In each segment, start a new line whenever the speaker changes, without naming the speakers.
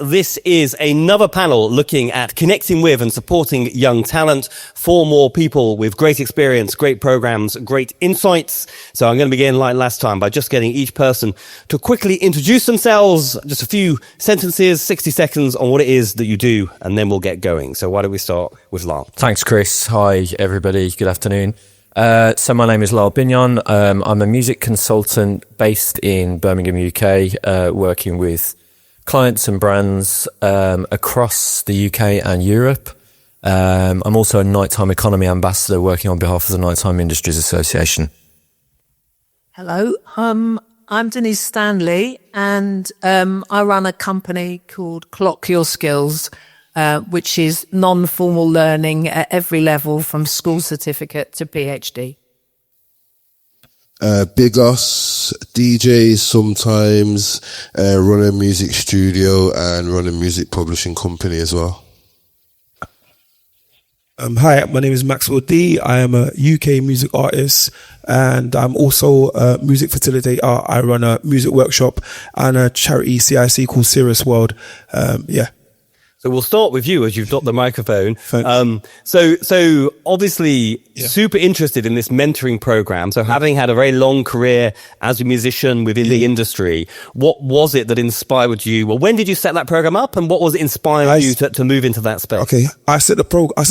This is another panel looking at connecting with and supporting young talent. 4 more people with great experience, great programs, great insights. So I'm going to begin like last time by just getting each person to quickly introduce themselves. Just a few sentences, 60 seconds on what it is that you do, and then we'll get going. So why don't we start with Lyle?
Thanks, Chris. Hi, everybody. Good afternoon. So my name is Lyle Bignon. I'm a music consultant based in Birmingham, UK, working with clients and brands across the UK and Europe. I'm also a nighttime economy ambassador working on behalf of the Nighttime Industries Association.
Hello, I'm Denise Stanley, and I run a company called Clock Your Skills, which is non-formal learning at every level from school certificate to PhD.
Biggoss, DJ sometimes, run a music studio and run a music publishing company as well.
Hi, my name is Maxwell D. I am a UK music artist and I'm also a music facilitator. I run a music workshop and a charity CIC called Serious World.
So we'll start with you as you've got the microphone.
Thanks.
So obviously super interested in this mentoring program. So having had a very long career as a musician within the industry, what was it that inspired you? Well, when did you set that program up, and what was it inspiring you to move into that space?
Okay, I set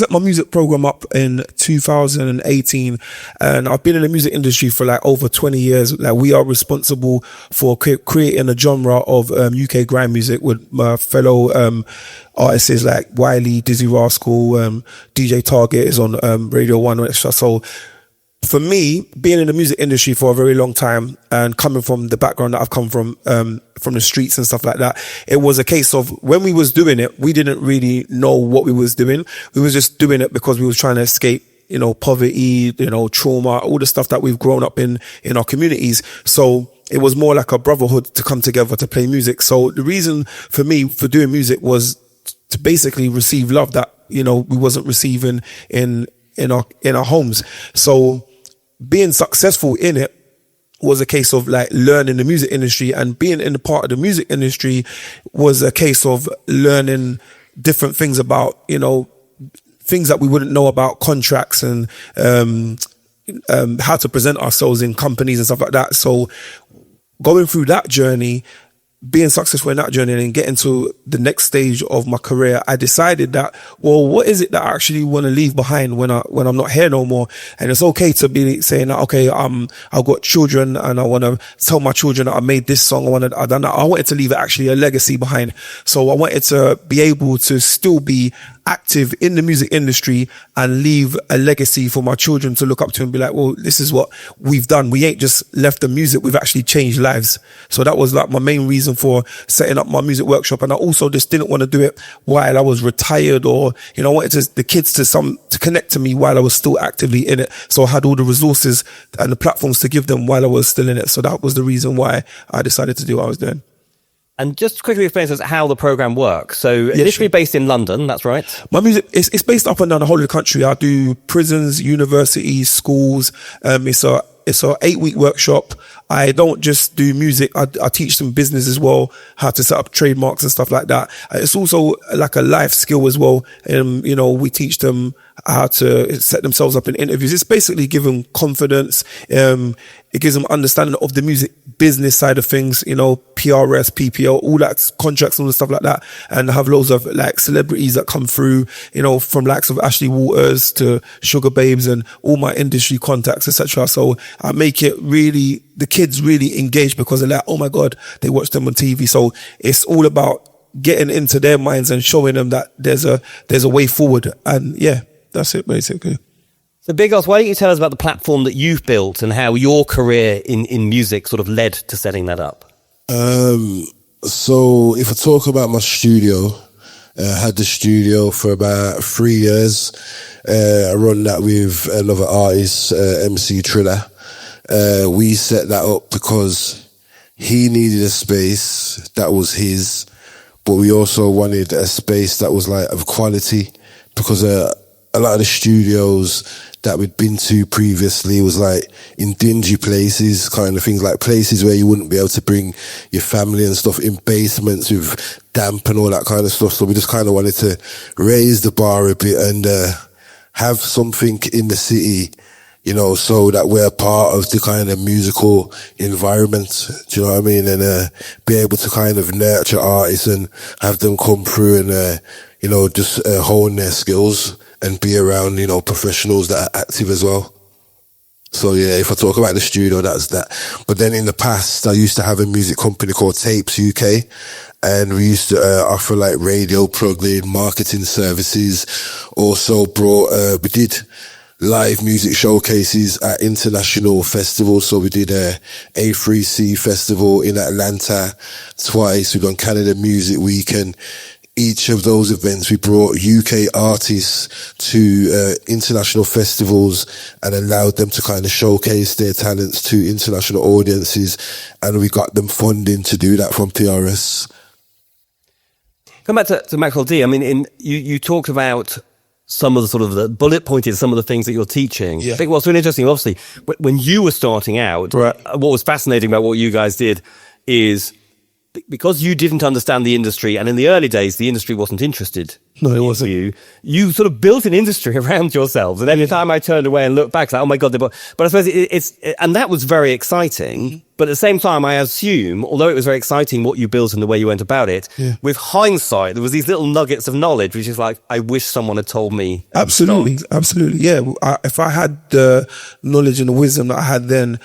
my music program up in 2018, and I've been in the music industry for like over 20 years. Like, we are responsible for creating a genre of UK grime music with my fellow artists like Wiley, Dizzy Rascal, DJ Target is on Radio 1 extra. So for me, being in the music industry for a very long time and coming from the background that I've come from the streets and stuff like that, it was a case of when we was doing it, we didn't really know what we was doing. We was just doing it because we was trying to escape, poverty, trauma, all the stuff that we've grown up in our communities. So it was more like a brotherhood to come together to play music. So the reason for me for doing music was to basically receive love that, we wasn't receiving in our homes. So being successful in it was a case of like learning the music industry, and being in the part of the music industry was a case of learning different things about, things that we wouldn't know about contracts and, how to present ourselves in companies and stuff like that. So going through that journey, being successful in that journey and getting to the next stage of my career, I decided that, well, what is it that I actually want to leave behind when I'm not here no more? And it's okay to be saying that, okay, I've got children and I want to tell my children that I made this song. I wanted to leave actually a legacy behind. So I wanted to be able to still be active in the music industry and leave a legacy for my children to look up to and be like, well, this is what we've done. We ain't just left the music, we've actually changed lives. So that was like my main reason for setting up my music workshop. And I also just didn't want to do it while I was retired, or, I wanted the kids to connect to me while I was still actively in it. So I had all the resources and the platforms to give them while I was still in it. So that was the reason why I decided to do what I was doing.
And just quickly explain to us how the program works. So initially based in London, that's right?
My music, it's based up and down the whole of the country. I do prisons, universities, schools. It's a 8-week workshop. I don't just do music. I teach them business as well, how to set up trademarks and stuff like that. It's also like a life skill as well. We teach them how to set themselves up in interviews. It's basically giving confidence. It gives them understanding of the music business side of things, PRS, PPO, all that contracts and all the stuff like that. And I have loads of like celebrities that come through, from likes of Ashley Waters to Sugar Babes and all my industry contacts, etc. So I make it really, the kids really engage because they're like, oh my God, they watch them on TV. So it's all about getting into their minds and showing them that there's a way forward. And yeah, that's it basically.
So Biggoss, why don't you tell us about the platform that you've built and how your career in music sort of led to setting that up?
So if I talk about my studio, I had the studio for about 3 years. I run that with another artist, MC Triller. We set that up because he needed a space that was his, but we also wanted a space that was like of quality, because a lot of the studios that we'd been to previously was like in dingy places, kind of things, like places where you wouldn't be able to bring your family and stuff, in basements with damp and all that kind of stuff. So we just kind of wanted to raise the bar a bit and have something in the city, you know, so that we're part of the kind of musical environment. Do you know what I mean? And be able to kind of nurture artists and have them come through and you know, just hone their skills and be around, you know, professionals that are active as well. So yeah, if I talk about the studio, that's that. But then in the past, I used to have a music company called Tapes UK, and we used to offer like radio plugging, marketing services. Also we did live music showcases at international festivals. So we did a A3C festival in Atlanta twice. We've done Canada Music Week, and each of those events, we brought UK artists to international festivals and allowed them to kind of showcase their talents to international audiences. And we got them funding to do that from PRS.
Come back to Maxwell D. I mean, you talked about some of the sort of the bullet pointed, some of the things that you're teaching.
Yeah.
I think what's really interesting, obviously, when you were starting out,
Right.
What was fascinating about what you guys did is, because you didn't understand the industry, and in the early days, the industry wasn't interested.
No, it wasn't.
You sort of built an industry around yourselves. And every time I turned away and looked back, it's like, oh my God. But I suppose and that was very exciting. But at the same time, I assume, although it was very exciting what you built and the way you went about it, with hindsight, there was these little nuggets of knowledge, which is like, I wish someone had told me.
Absolutely. Yeah. If I had the knowledge and the wisdom that I had then,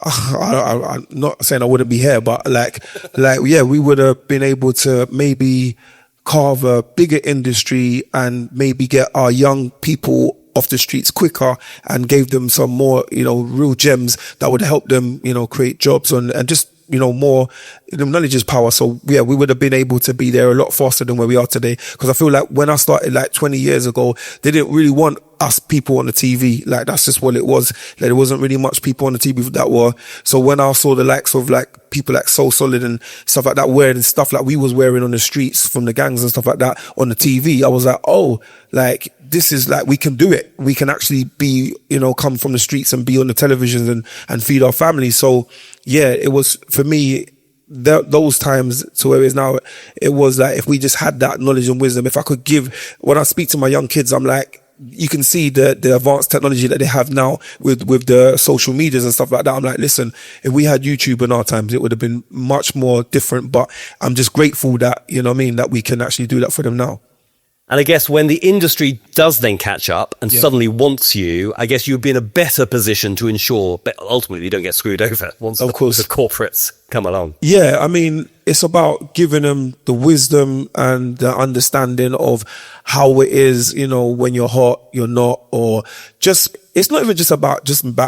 I'm not saying I wouldn't be here, but yeah, we would have been able to maybe carve a bigger industry and maybe get our young people off the streets quicker and gave them some more, you know, real gems that would help them, you know, create jobs and just, you know, more, you know, knowledge is power. So yeah, we would have been able to be there a lot faster than where we are today. Because I feel like when I started like 20 years ago, they didn't really want us people on the TV. Like that's just what it was. Like there wasn't really much people on the TV that were. So when I saw the likes of like people like So Solid and stuff like that wearing stuff like we was wearing on the streets from the gangs and stuff like that on the TV, I was like, oh, like this is like, we can do it. We can actually be, you know, come from the streets and be on the televisions and feed our families. So yeah, it was for me, those times to where it is now, it was like, if we just had that knowledge and wisdom, if I could give, when I speak to my young kids, I'm like, you can see the advanced technology that they have now with the social medias and stuff like that. I'm like, listen, if we had YouTube in our times, it would have been much more different. But I'm just grateful that, you know what I mean, that we can actually do that for them now.
And I guess when the industry does then catch up and suddenly wants you, I guess you'd be in a better position to ensure, but ultimately you don't get screwed over once the corporates come along.
Yeah, I mean, it's about giving them the wisdom and the understanding of how it is, you know, when you're hot, you're not, or just, it's not even just about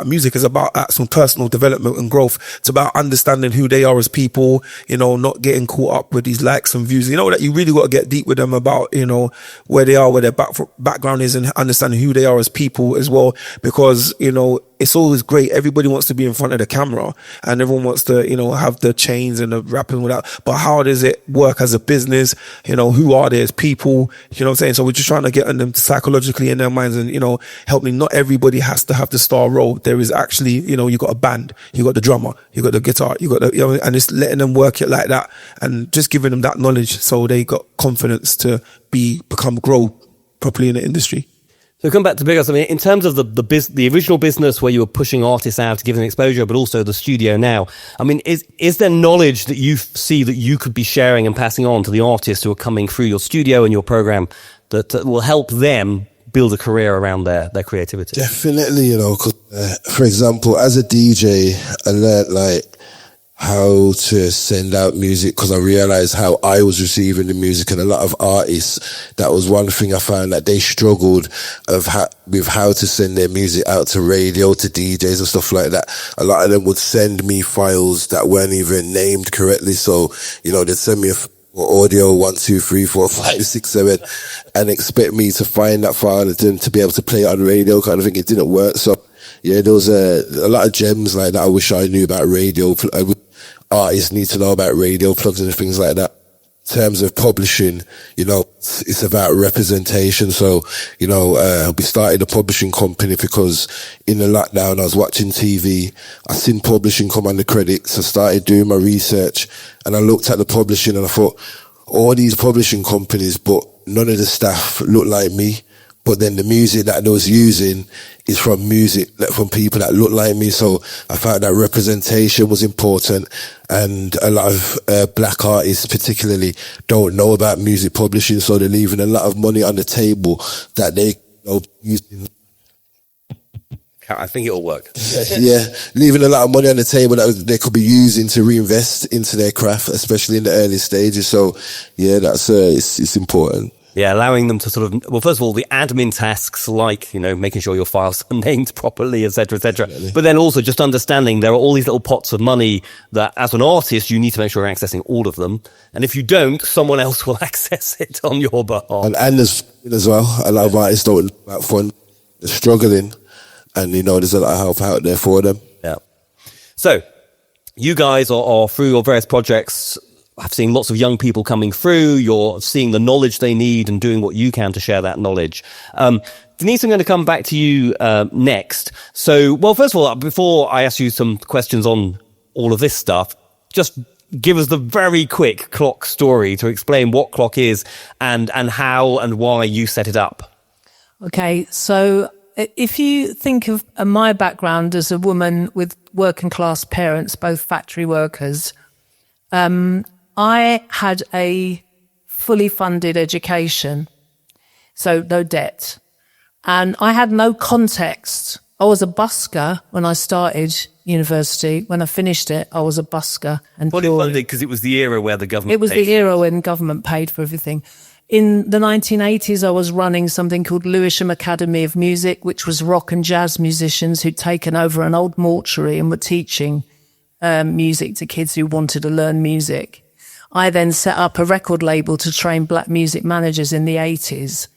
music. It's about actual personal development and growth. It's about understanding who they are as people, you know, not getting caught up with these likes and views. You know, that you really got to get deep with them about, you know, where they are, where their background is, and understanding who they are as people as well. Because, you know, it's always great. Everybody wants to be in front of the camera and everyone wants to, you know, have the chains and the rapping without, but how does it work as a business? You know, who are they as people? You know what I'm saying? So we're just trying to get on them psychologically in their minds and, you know, helping. Not everybody has to have the star role. There is actually, you know, you got a band, you got the drummer, you got the guitar, you got the, you know, and it's letting them work it like that and just giving them that knowledge so they got confidence to grow properly in the industry.
So come back to Biggoss. I mean, in terms of the original business where you were pushing artists out to give them exposure, but also the studio now, I mean, is there knowledge that you see that you could be sharing and passing on to the artists who are coming through your studio and your program that will help them build a career around their creativity?
Definitely, you know, 'cause, for example, as a DJ, I learned like how to send out music because I realized how I was receiving the music, and a lot of artists, that was one thing I found that they struggled with how to send their music out to radio, to DJs and stuff like that. A lot of them would send me files that weren't even named correctly. So, you know, they'd send me audio 1, 2, 3, 4, 5, 6, 7 and expect me to find that file and then to be able to play it on the radio kind of thing. It didn't work. So yeah, there was a lot of gems like that I wish I knew about radio. Artists need to know about radio plugs and things like that. terms of publishing, it's about representation. So, we started a publishing company because in the lockdown, I was watching TV. I seen publishing come on the credits. I started doing my research and I looked at the publishing and I thought, all these publishing companies, but none of the staff look like me. But then the music that I was using is from people that look like me. So I found that representation was important. And a lot of black artists particularly don't know about music publishing. So they're leaving a lot of money on the table that they using.
I think it'll work.
Yeah, leaving a lot of money on the table that they could be using to reinvest into their craft, especially in the early stages. So yeah, that's it's important.
Yeah, allowing them to sort of, well, first of all, the admin tasks like, making sure your files are named properly, et cetera, et cetera.
Definitely.
But then also just understanding there are all these little pots of money that as an artist, you need to make sure you're accessing all of them. And if you don't, someone else will access it on your behalf.
And there's as well, a lot of artists don't know about fun. They're struggling and, there's a lot of help out there for them.
Yeah. So you guys are through your various projects. I've seen lots of young people coming through. You're seeing the knowledge they need and doing what you can to share that knowledge. Denise, I'm going to come back to you next. So, well, first of all, before I ask you some questions on all of this stuff, just give us the very quick Clock story to explain what Clock is and how and why you set it up.
Okay, so if you think of my background as a woman with working class parents, both factory workers, I had a fully funded education, so no debt. And I had no context. I was a busker when I started university. When I finished it, I was a busker. And
Fully funded because it was the era where the government
It was the era when government paid for everything. In the 1980s, I was running something called Lewisham Academy of Music, which was rock and jazz musicians who'd taken over an old mortuary and were teaching music to kids who wanted to learn music. I then set up a record label to train black music managers in the 80s.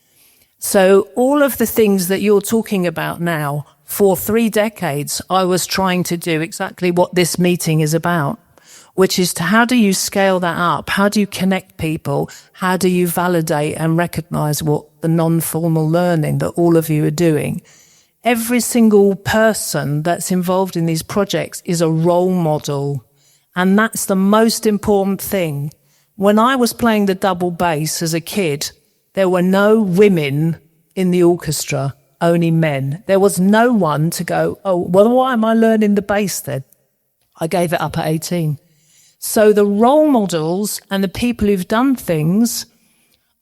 So all of the things that you're talking about now, for 3 decades, I was trying to do exactly what this meeting is about, which is to how do you scale that up? How do you connect people? How do you validate and recognize what the non-formal learning that all of you are doing? Every single person that's involved in these projects is a role model. And that's the most important thing. When I was playing the double bass as a kid, there were no women in the orchestra, only men. There was no one to go, oh, well, why am I learning the bass then? I gave it up at 18. So the role models and the people who've done things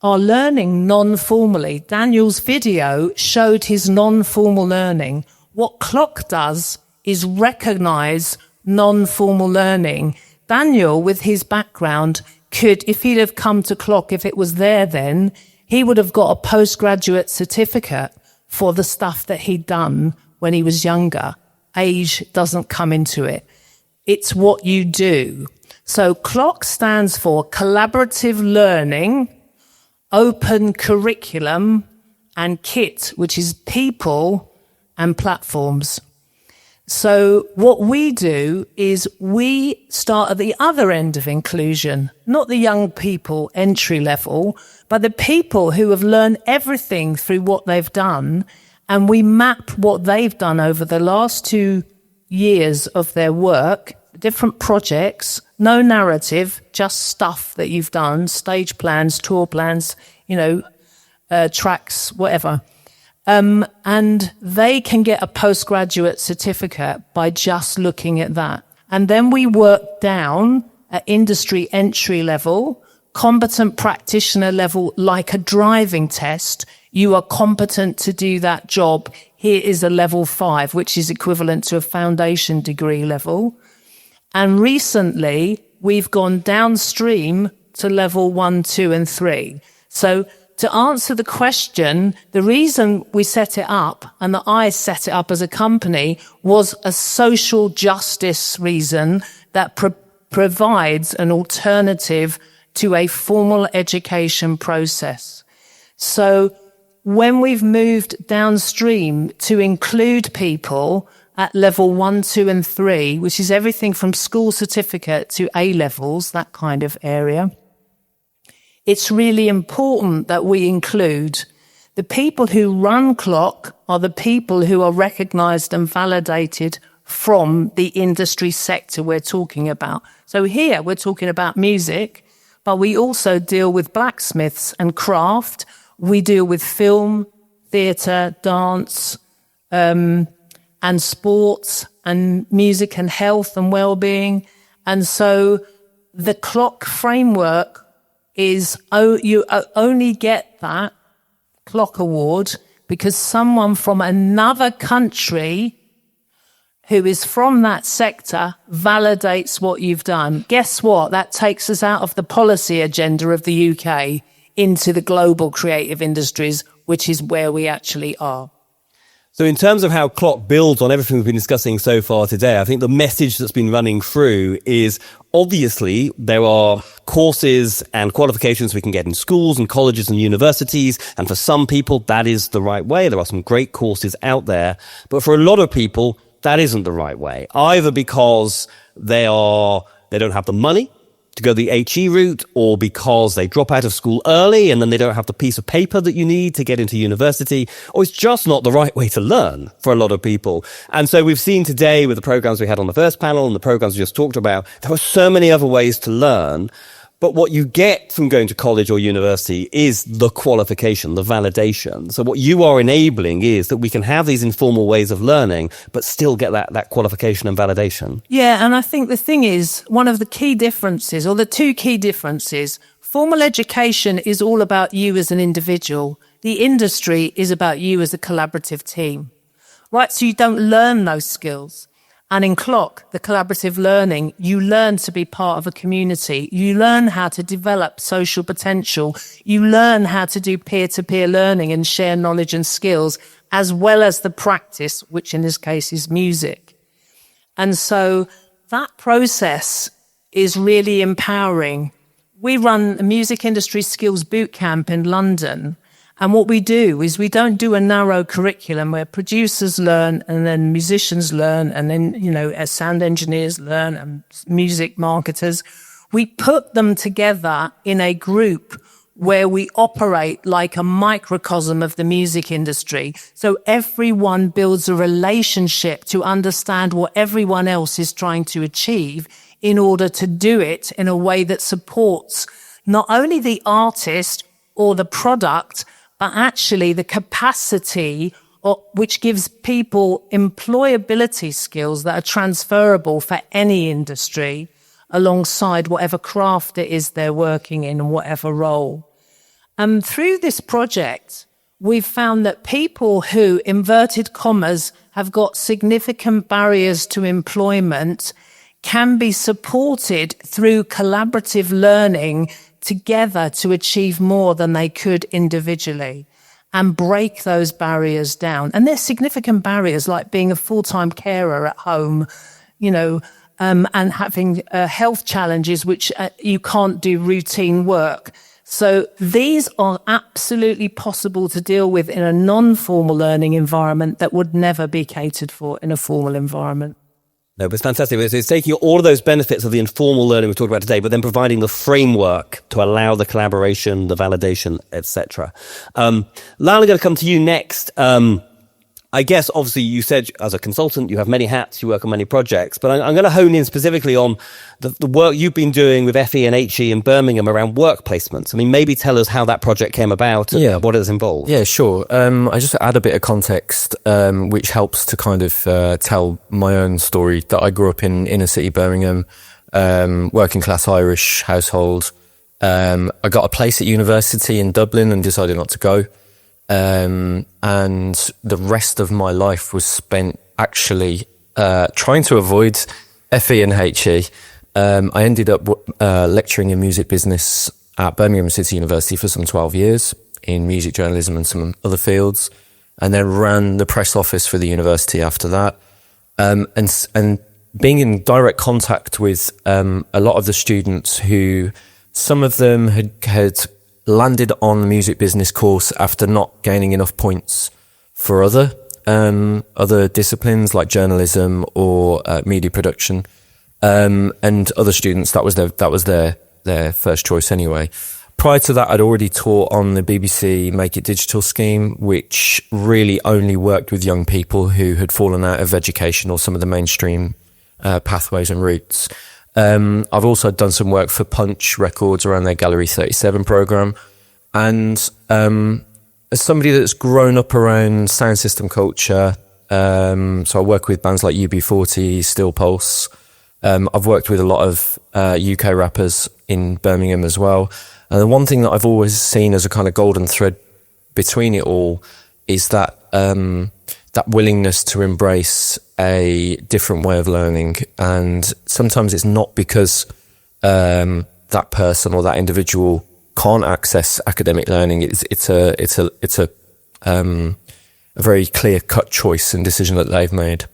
are learning non-formally. Daniel's video showed his non-formal learning. What Clock does is recognize non-formal learning. Daniel, with his background, could, if he'd have come to Clock, if it was there then, he would have got a postgraduate certificate for the stuff that he'd done when he was younger. Age doesn't come into it. It's what you do. So Clock stands for Collaborative Learning, Open Curriculum, and KIT, which is People and Platforms. So what we do is we start at the other end of inclusion, not the young people entry level, but the people who have learned everything through what they've done, and we map what they've done over the last 2 years of their work, different projects, no narrative, just stuff that you've done, stage plans, tour plans, tracks, whatever. And they can get a postgraduate certificate by just looking at that. And then we work down at industry entry level, competent practitioner level, like a driving test. You are competent to do that job. Here is a level 5, which is equivalent to a foundation degree level. And recently we've gone downstream to level 1, 2, and 3. So to answer the question, the reason we set it up and that I set it up as a company was a social justice reason that provides an alternative to a formal education process. So when we've moved downstream to include people at level 1, 2, and 3, which is everything from school certificate to A levels, that kind of area, it's really important that we include the people who run Clock are the people who are recognised and validated from the industry sector we're talking about. So here we're talking about music, but we also deal with blacksmiths and craft. We deal with film, theatre, dance, and sports and music and health and well-being. And so the Clock framework is, you only get that Clock award because someone from another country who is from that sector validates what you've done. Guess what? That takes us out of the policy agenda of the UK into the global creative industries, which is where we actually are.
So in terms of how Clock builds on everything we've been discussing so far today, I think the message that's been running through is obviously there are courses and qualifications we can get in schools and colleges and universities. And for some people, that is the right way. There are some great courses out there. But for a lot of people, that isn't the right way, either because they don't have the money to go the HE route, or because they drop out of school early and then they don't have the piece of paper that you need to get into university, or it's just not the right way to learn for a lot of people. And so we've seen today with the programs we had on the first panel and the programs we just talked about, there are so many other ways to learn. But what you get from going to college or university is the qualification, the validation. So what you are enabling is that we can have these informal ways of learning, but still get that qualification and validation.
Yeah, and I think the thing is, one of the key differences, or the two key differences, formal education is all about you as an individual. The industry is about you as a collaborative team, right? So you don't learn those skills. And in Clock, the collaborative learning, you learn to be part of a community. You learn how to develop social potential. You learn how to do peer-to-peer learning and share knowledge and skills, as well as the practice, which in this case is music. And so that process is really empowering. We run a music industry skills boot camp in London. And what we do is we don't do a narrow curriculum where producers learn and then musicians learn and then, as sound engineers learn and music marketers. We put them together in a group where we operate like a microcosm of the music industry. So everyone builds a relationship to understand what everyone else is trying to achieve in order to do it in a way that supports not only the artist or the product, but actually the capacity which gives people employability skills that are transferable for any industry alongside whatever craft it is they're working in, whatever role. And through this project, we've found that people who, inverted commas, have got significant barriers to employment can be supported through collaborative learning together to achieve more than they could individually and break those barriers down. And there's significant barriers like being a full-time carer at home, and having health challenges which you can't do routine work. So these are absolutely possible to deal with in a non-formal learning environment that would never be catered for in a formal environment.
No, but it's fantastic. It's taking all of those benefits of the informal learning we've talked about today, but then providing the framework to allow the collaboration, the validation, etc. Lyle, I'm going to come to you next. I guess, obviously, you said as a consultant, you have many hats, you work on many projects, but I'm going to hone in specifically on the work you've been doing with FE and HE in Birmingham around work placements. I mean, maybe tell us how that project came about and what it's involved.
Yeah, sure. I just add a bit of context, which helps to kind of tell my own story that I grew up in inner city Birmingham, working class Irish household. I got a place at university in Dublin and decided not to go. And the rest of my life was spent actually trying to avoid FE and HE. I ended up lecturing in music business at Birmingham City University for some 12 years in music journalism and some other fields, and then ran the press office for the university after that. And being in direct contact with a lot of the students who, some of them had landed on the music business course after not gaining enough points for other disciplines like journalism or media production, and other students that was their first choice anyway. Prior to that, I'd already taught on the BBC Make It Digital scheme, which really only worked with young people who had fallen out of education or some of the mainstream pathways and routes. I've also done some work for Punch Records around their Gallery 37 program. And as somebody that's grown up around sound system culture, so I work with bands like UB40, Steel Pulse. I've worked with a lot of UK rappers in Birmingham as well. And the one thing that I've always seen as a kind of golden thread between it all is that that willingness to embrace a different way of learning. And sometimes it's not because that person or that individual can't access academic learning. It's a very clear-cut choice and decision that they've made.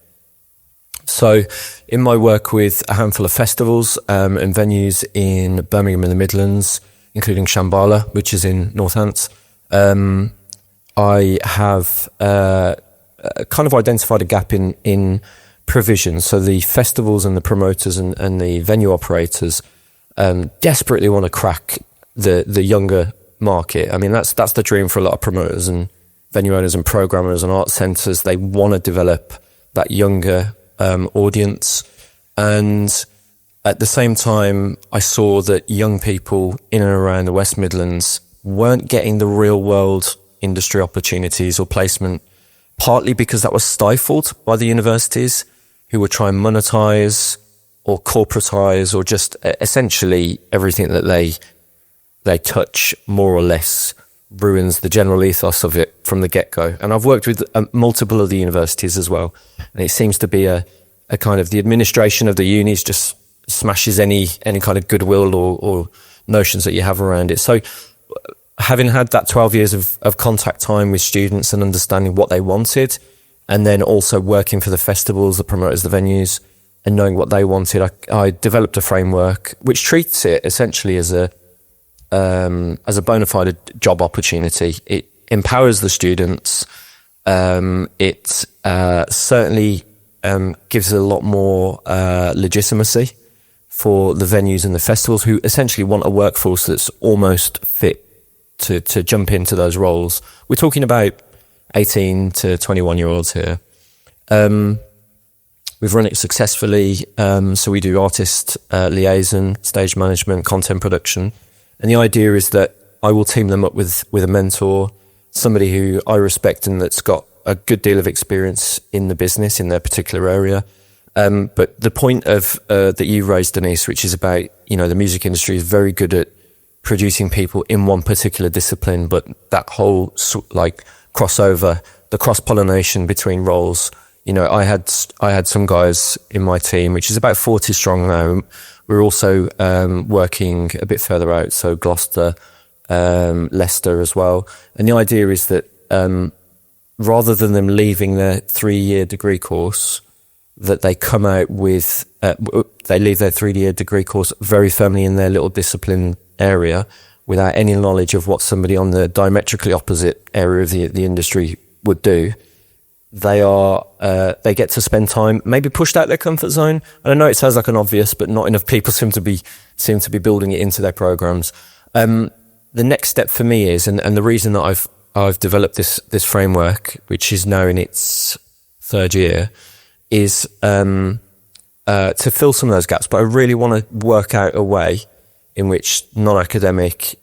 So in my work with a handful of festivals and venues in Birmingham and the Midlands, including Shambhala, which is in Northants, I have kind of identified a gap in provision. So the festivals and the promoters and the venue operators desperately want to crack the younger market. I mean, that's the dream for a lot of promoters and venue owners and programmers and art centres. They want to develop that younger audience. And at the same time, I saw that young people in and around the West Midlands weren't getting the real world industry opportunities or placement, partly because that was stifled by the universities who were trying to monetize or corporatize or just essentially everything that they touch more or less ruins the general ethos of it from the get-go. And I've worked with multiple of the universities as well. And it seems to be a kind of the administration of the unis just smashes any kind of goodwill or notions that you have around it. So having had that 12 years of contact time with students and understanding what they wanted, and then also working for the festivals, the promoters, the venues, and knowing what they wanted, I developed a framework which treats it essentially as a bona fide job opportunity. It empowers the students. It certainly gives a lot more legitimacy for the venues and the festivals who essentially want a workforce that's almost fit to jump into those roles. We're talking about 18 to 21-year-olds here. We've run it successfully. So we do artist liaison, stage management, content production. And the idea is that I will team them up with a mentor, somebody who I respect and that's got a good deal of experience in the business in their particular area. But the point of that you raised, Denise, which is about, the music industry is very good at producing people in one particular discipline, but that whole crossover, the cross-pollination between roles. I had some guys in my team, which is about 40 strong now. We're also working a bit further out, so Gloucester, Leicester as well. And the idea is that rather than them leaving their 3-year degree course, that they come out with, they leave their 3-year degree course very firmly in their little discipline area without any knowledge of what somebody on the diametrically opposite area of the industry would do. They get to spend time, maybe pushed out their comfort zone. And I know it sounds like an obvious, but not enough people seem to be building it into their programs. The next step for me is, and the reason that I've developed this framework, which is now in its 3rd year, is to fill some of those gaps. But I really want to work out a way in which non-academic,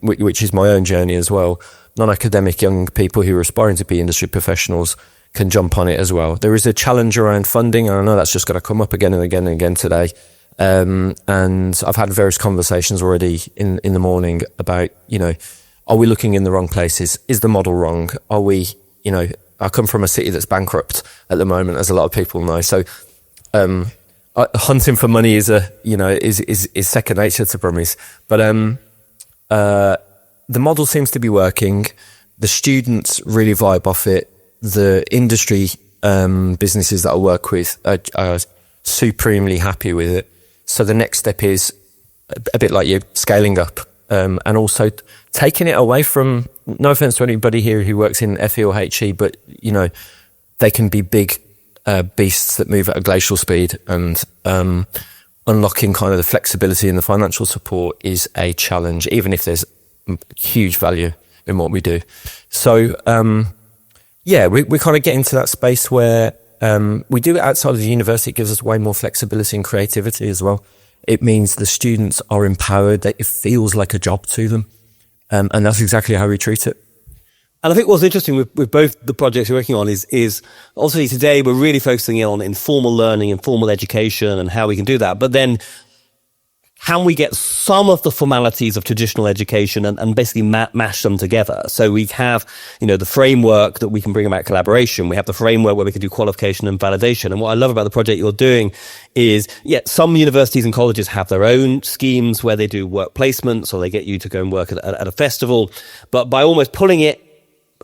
which is my own journey as well, non-academic young people who are aspiring to be industry professionals can jump on it as well. There is a challenge around funding, and I know that's just going to come up again and again and again today. And I've had various conversations already in the morning about, are we looking in the wrong places? Is the model wrong? Are we, I come from a city that's bankrupt at the moment, as a lot of people know. So, hunting for money is is second nature to Brummies. But, the model seems to be working. The students really vibe off it. The industry businesses that I work with are supremely happy with it. So the next step is a bit like you, scaling up, and also taking it away from, no offense to anybody here who works in FE or HE, but, they can be big beasts that move at a glacial speed. And unlocking kind of the flexibility and the financial support is a challenge, even if there's huge value in what we do. So, we're kind of getting to that space where we do it outside of the university. It gives us way more flexibility and creativity as well. It means the students are empowered, that it feels like a job to them. And that's exactly how we treat it.
And I think what's interesting with both the projects you're working on is obviously today we're really focusing on informal learning, informal education and how we can do that. But then can we get some of the formalities of traditional education and basically mash them together? So we have, the framework that we can bring about collaboration. We have the framework where we can do qualification and validation. And what I love about the project you're doing is, some universities and colleges have their own schemes where they do work placements or they get you to go and work at a festival. But by almost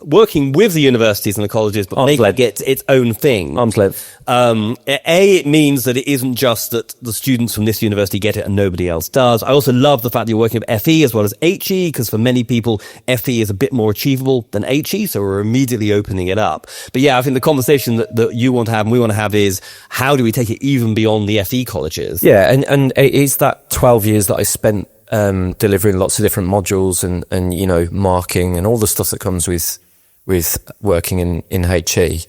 working with the universities and the colleges, but making it get its own thing.
Arm's length.
It means that it isn't just that the students from this university get it and nobody else does. I also love the fact that you're working with FE as well as HE, because for many people, FE is a bit more achievable than HE, so we're immediately opening it up. But I think the conversation that you want to have and we want to have is, how do we take it even beyond the FE colleges?
Yeah, and it is that 12 years that I spent delivering lots of different modules and marking and all the stuff that comes with working in HE.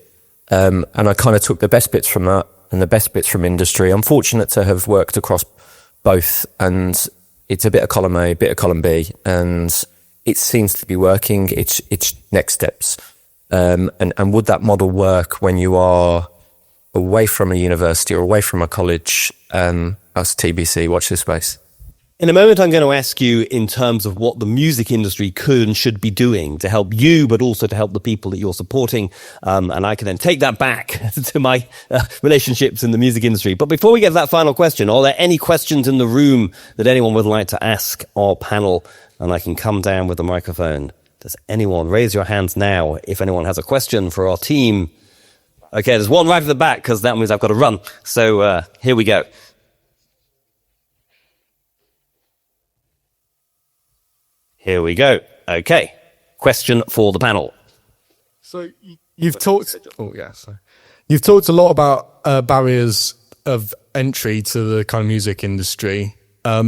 And I kind of took the best bits from that and the best bits from industry. I'm fortunate to have worked across both, and it's a bit of column A, a bit of column B, and it seems to be working. It's next steps. And would that model work when you are away from a university or away from a college? Us TBC, watch this space.
In a moment, I'm going to ask you in terms of what the music industry could and should be doing to help you, but also to help the people that you're supporting. And I can then take that back to my relationships in the music industry. But before we get to that final question, are there any questions in the room that anyone would like to ask our panel? And I can come down with the microphone. Does anyone raise your hands now if anyone has a question for our team? Okay, there's one right at the back, because that means I've got to run. So here we go. Here we go. Okay. Question for the panel.
So you've talked. You've talked a lot about barriers of entry to the kind of music industry. A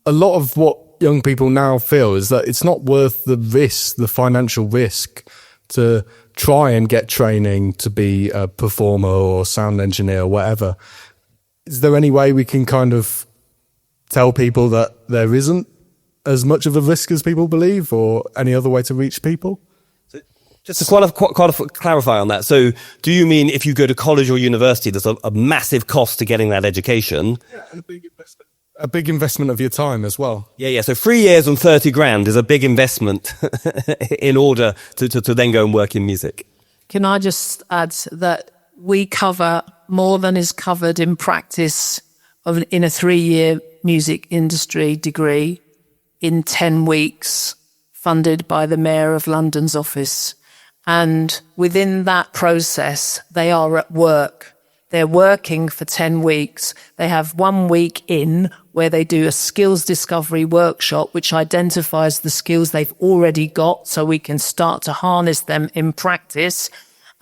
lot of what young people now feel is that it's not worth the risk, the financial risk, to try and get training to be a performer or sound engineer or whatever. Is there any way we can kind of tell people that there isn't as much of a risk as people believe, or any other way to reach people?
So just to clarify on that. So do you mean if you go to college or university, there's a massive cost to getting that education?
Yeah, and a big investment of your time as well.
Yeah. So 3 years and 30 grand is a big investment in order to then go and work in music.
Can I just add that we cover more than is covered in practice in a 3-year music industry degree in 10 weeks, funded by the Mayor of London's office. And within that process, they are at work. They're working for 10 weeks. They have 1 week in where they do a skills discovery workshop, which identifies the skills they've already got so we can start to harness them in practice.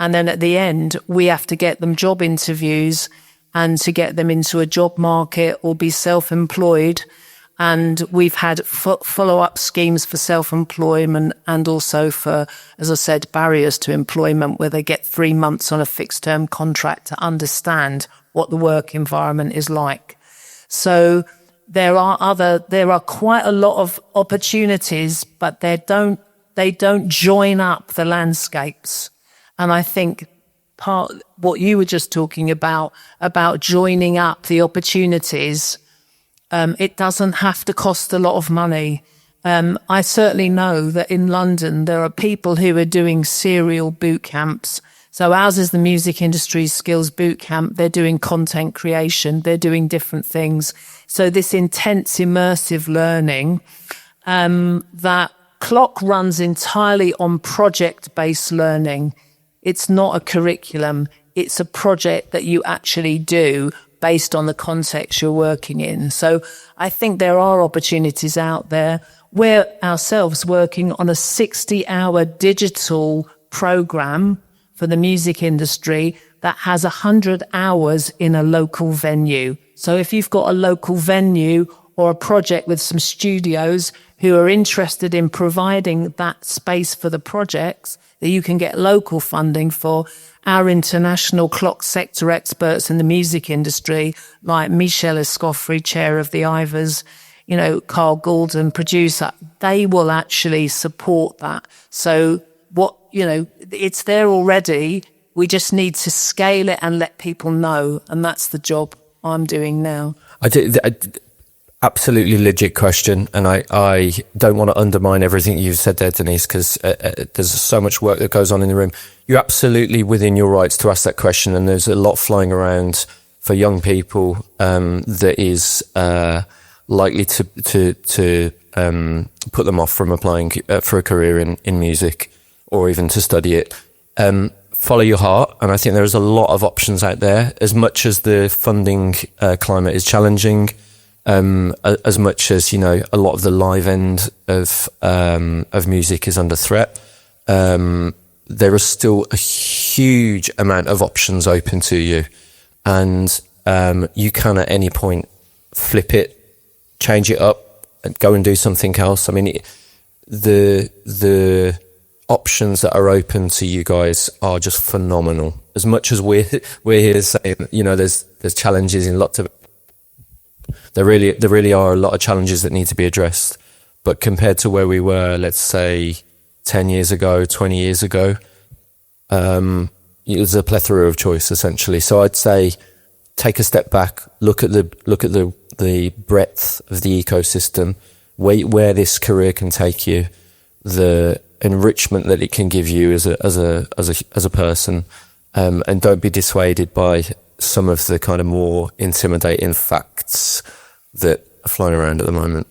And then at the end, we have to get them job interviews and to get them into a job market or be self-employed. And we've had follow-up schemes for self-employment and also for, as I said, barriers to employment, where they get 3 months on a fixed-term contract to understand what the work environment is like. So there are quite a lot of opportunities, but they don't join up the landscapes. And I think what you were just talking about joining up the opportunities. It doesn't have to cost a lot of money. I certainly know that in London, there are people who are doing serial boot camps. So ours is the music industry skills boot camp. They're doing content creation. They're doing different things. So this intense immersive learning, that Clock runs entirely on project-based learning. It's not a curriculum. It's a project that you actually do based on the context you're working in. So I think there are opportunities out there. We're ourselves working on a 60-hour digital program for the music industry that has 100 hours in a local venue. So if you've got a local venue or a project with some studios who are interested in providing that space for the projects that you can get local funding for, our international clock sector experts in the music industry, like Michel Escoffrey, chair of the Ivors, Carl Goulden, producer, they will actually support that. So it's there already. We just need to scale it and let people know. And that's the job I'm doing now.
Absolutely legit question, and I don't want to undermine everything you've said there, Denise, because there's so much work that goes on in the room. You're absolutely within your rights to ask that question, and there's a lot flying around for young people that is likely to put them off from applying for a career in music or even to study it. Follow your heart, and I think there's a lot of options out there. As much as the funding climate is challenging, as much as a lot of the live end of music is under threat, there is still a huge amount of options open to you, and you can at any point flip it, change it up, and go and do something else. I mean, the options that are open to you guys are just phenomenal. As much as we're here saying, there's challenges in lots of. There really are a lot of challenges that need to be addressed. But compared to where we were, let's say 10 years ago, 20 years ago, it was a plethora of choice essentially. So I'd say take a step back, look at the breadth of the ecosystem, where this career can take you, the enrichment that it can give you as a person, and don't be dissuaded by some of the kind of more intimidating facts that are flying around at the moment.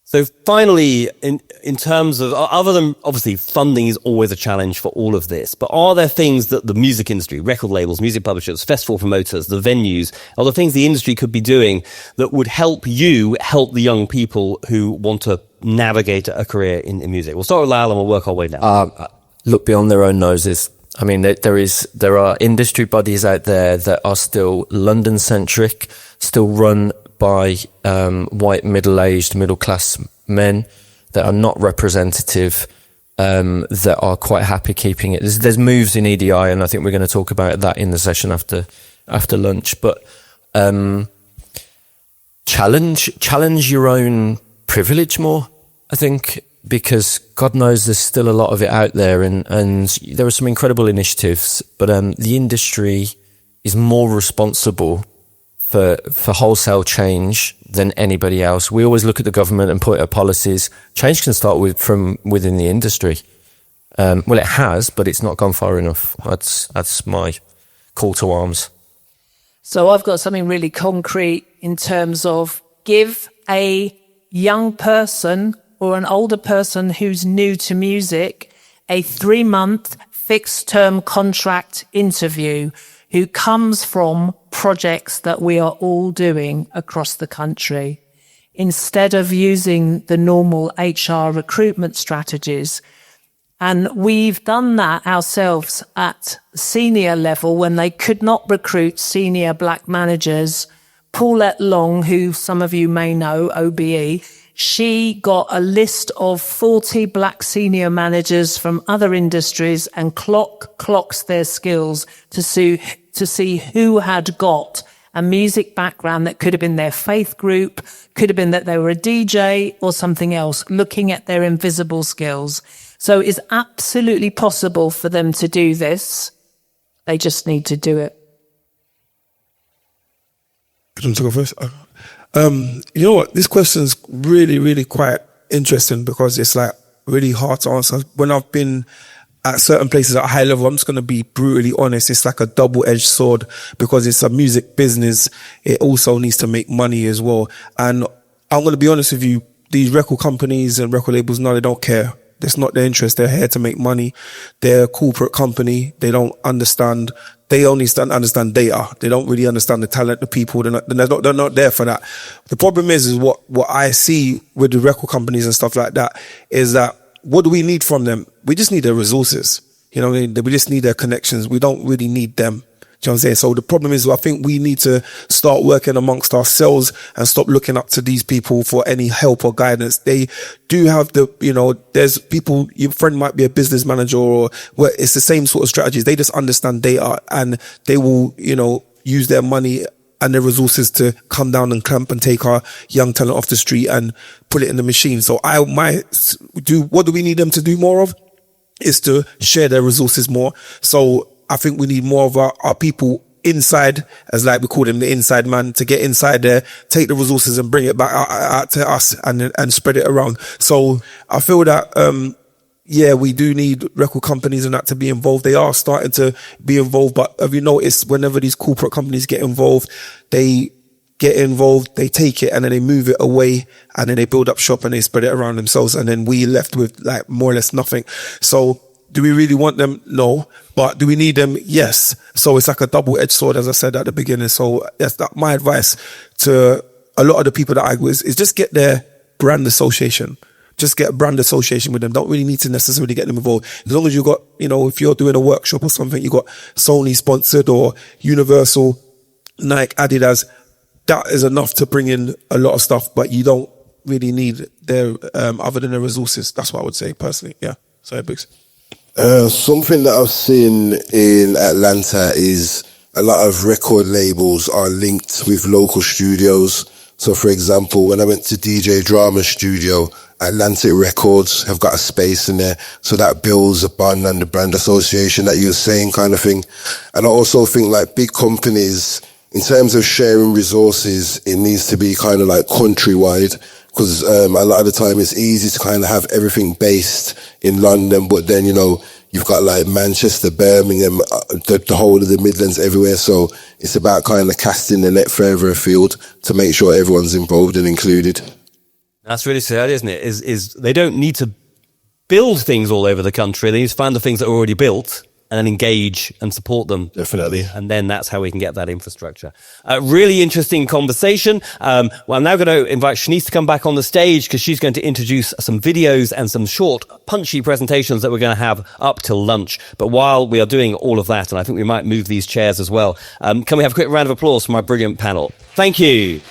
So finally, in terms of, other than obviously funding is always a challenge for all of this, but are there things that the music industry, record labels, music publishers, festival promoters, the venues, are there things the industry could be doing that would help the young people who want to navigate a career in music? We'll start with Lyle and we'll work our way down.
Look beyond their own noses. I mean, there are industry bodies out there that are still London-centric, still run by white, middle-aged, middle-class men that are not representative, that are quite happy keeping it. There's moves in EDI, and I think we're going to talk about that in the session after lunch. But challenge your own privilege more, I think, because God knows there's still a lot of it out there, and there are some incredible initiatives, but the industry is more responsible for wholesale change than anybody else. We always look at the government and put out policies. Change can start from within the industry. Well, it has, but it's not gone far enough. That's my call to arms.
So I've got something really concrete in terms of give a young person or an older person who's new to music a 3-month fixed-term contract interview, who comes from projects that we are all doing across the country. Instead of using the normal HR recruitment strategies. And we've done that ourselves at senior level when they could not recruit senior black managers. Paulette Long, who some of you may know, OBE, she got a list of 40 black senior managers from other industries and clocks their skills to see who had got a music background that could have been their faith group, could have been that they were a DJ or something else, looking at their invisible skills. So it's absolutely possible for them to do this. They just need to do it.
To go first? You know what? This question's really, really quite interesting because it's like really hard to answer. When I've been at certain places at a high level, I'm just going to be brutally honest. It's like a double-edged sword because it's a music business. It also needs to make money as well. And I'm going to be honest with you, these record companies and record labels, no, they don't care. That's not their interest. They're here to make money. They're a corporate company. They don't understand. They only understand data. They don't really understand the talent, the people. They're not there for that. The problem is what I see with the record companies and stuff like that is that what do we need from them? We just need their resources. You know what I mean? We just need their connections. We don't really need them. Do you know what I'm saying? So the problem is, I think we need to start working amongst ourselves and stop looking up to these people for any help or guidance. They do have there's people, your friend might be a business manager or it's the same sort of strategies. They just understand data and they will, use their money and their resources to come down and clamp and take our young talent off the street and put it in the machine. So what do we need them to do more of? Is to share their resources more. So I think we need more of our people inside, as like we call them, the inside man, to get inside there, take the resources and bring it back out to us and spread it around. So I feel that, we do need record companies and that to be involved. They are starting to be involved, but have you noticed whenever these corporate companies get involved, they take it and then they move it away and then they build up shop and they spread it around themselves and then we left with like more or less nothing. So do we really want them? No. But do we need them? Yes. So it's like a double-edged sword, as I said at the beginning. So that's my advice to a lot of the people that I with is just get their brand association. Just get a brand association with them. Don't really need to necessarily get them involved. As long as you got, if you're doing a workshop or something, you got Sony sponsored or Universal, Nike, Adidas, that is enough to bring in a lot of stuff, but you don't really need their, other than their resources. That's what I would say personally. Yeah. Sorry, Biggs.
Something that I've seen in Atlanta is a lot of record labels are linked with local studios. So for example, when I went to DJ Drama's studio, Atlantic Records have got a space in there. So that builds a bond and the brand association that you're saying kind of thing. And I also think like big companies, in terms of sharing resources, it needs to be kind of like countrywide. Because a lot of the time it's easy to kind of have everything based in London, but then, you've got like Manchester, Birmingham, the whole of the Midlands, everywhere. So it's about kind of casting the net further afield to make sure everyone's involved and included.
That's really sad, isn't it? Is they don't need to build things all over the country. They need to find the things that are already built and then engage and support them.
Definitely.
And then that's how we can get that infrastructure. Really interesting conversation. Well, I'm now going to invite Shanice to come back on the stage because she's going to introduce some videos and some short, punchy presentations that we're going to have up till lunch. But while we are doing all of that, and I think we might move these chairs as well, can we have a quick round of applause for my brilliant panel? Thank you.